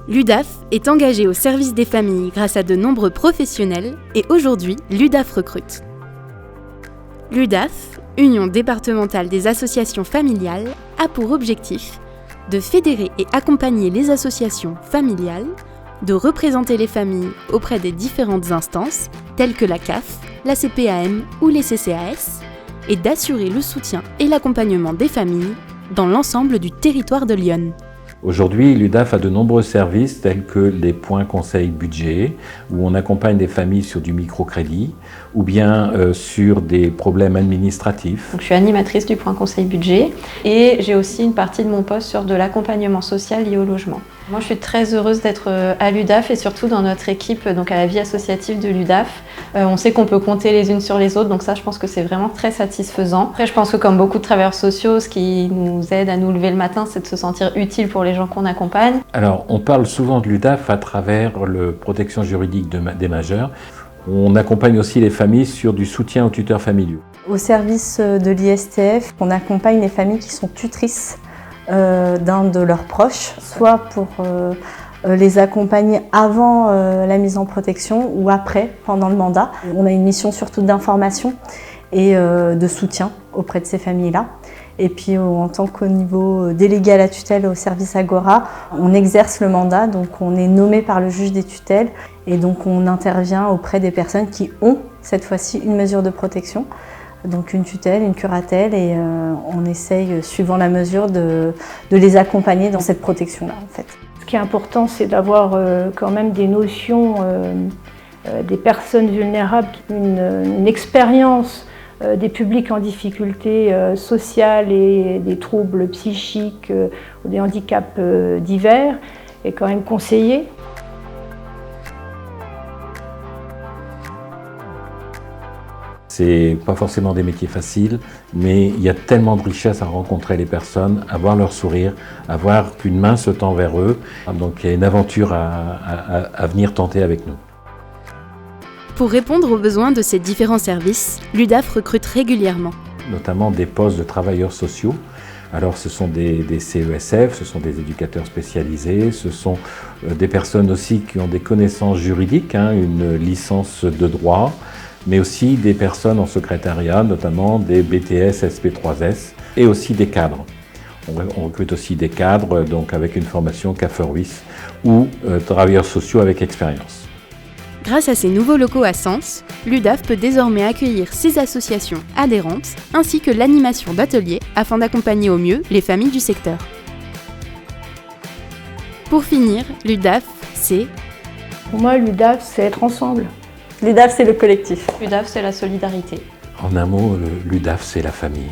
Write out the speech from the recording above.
L'UDAF est engagé au service des familles grâce à de nombreux professionnels et aujourd'hui, l'UDAF recrute. L'UDAF, Union départementale des associations familiales, a pour objectif de fédérer et accompagner les associations familiales, de représenter les familles auprès des différentes instances telles que la CAF, la CPAM ou les CCAS et d'assurer le soutien et l'accompagnement des familles dans l'ensemble du territoire de Lyon. Aujourd'hui, l'UDAF a de nombreux services tels que les points conseil budget, où on accompagne des familles sur du microcrédit, ou bien sur des problèmes administratifs. Donc, je suis animatrice du point conseil budget et j'ai aussi une partie de mon poste sur de l'accompagnement social lié au logement. Moi, je suis très heureuse d'être à l'UDAF et surtout dans notre équipe, donc à la vie associative de l'UDAF. On sait qu'on peut compter les unes sur les autres, donc ça, je pense que c'est vraiment très satisfaisant. Après, je pense que comme beaucoup de travailleurs sociaux, ce qui nous aide à nous lever le matin, c'est de se sentir utile pour les gens qu'on accompagne. Alors, on parle souvent de l'UDAF à travers la protection juridique des majeurs. On accompagne aussi les familles sur du soutien aux tuteurs familiaux. Au service de l'ISTF, on accompagne les familles qui sont tutrices d'un de leurs proches, soit pour les accompagner avant la mise en protection ou après, pendant le mandat. On a une mission surtout d'information et de soutien auprès de ces familles-là. Et puis en tant qu'au niveau délégué à la tutelle au service Agora, on exerce le mandat, donc on est nommé par le juge des tutelles et donc on intervient auprès des personnes qui ont cette fois-ci une mesure de protection. Donc une tutelle, une curatelle et on essaye, suivant la mesure, de les accompagner dans cette protection-là en fait. Ce qui est important, c'est d'avoir quand même des notions des personnes vulnérables, une expérience des publics en difficulté sociale et des troubles psychiques ou des handicaps divers est quand même conseillé. C'est pas forcément des métiers faciles, mais il y a tellement de richesse à rencontrer les personnes, à voir leur sourire, à voir qu'une main se tend vers eux. Donc il y a une aventure à venir tenter avec nous. Pour répondre aux besoins de ces différents services, l'UDAF recrute régulièrement. Notamment des postes de travailleurs sociaux. Alors ce sont des CESF, ce sont des éducateurs spécialisés, ce sont des personnes aussi qui ont des connaissances juridiques, une licence de droit, mais aussi des personnes en secrétariat, notamment des BTS, SP3S, et aussi des cadres. On recrute aussi des cadres donc avec une formation CAFERWIS ou travailleurs sociaux avec expérience. Grâce à ces nouveaux locaux à Sens, l'UDAF peut désormais accueillir ses associations adhérentes ainsi que l'animation d'ateliers afin d'accompagner au mieux les familles du secteur. Pour finir, l'UDAF, c'est... Pour moi, l'UDAF, c'est être ensemble. L'UDAF, c'est le collectif. L'UDAF, c'est la solidarité. En un mot, l'UDAF, c'est la famille.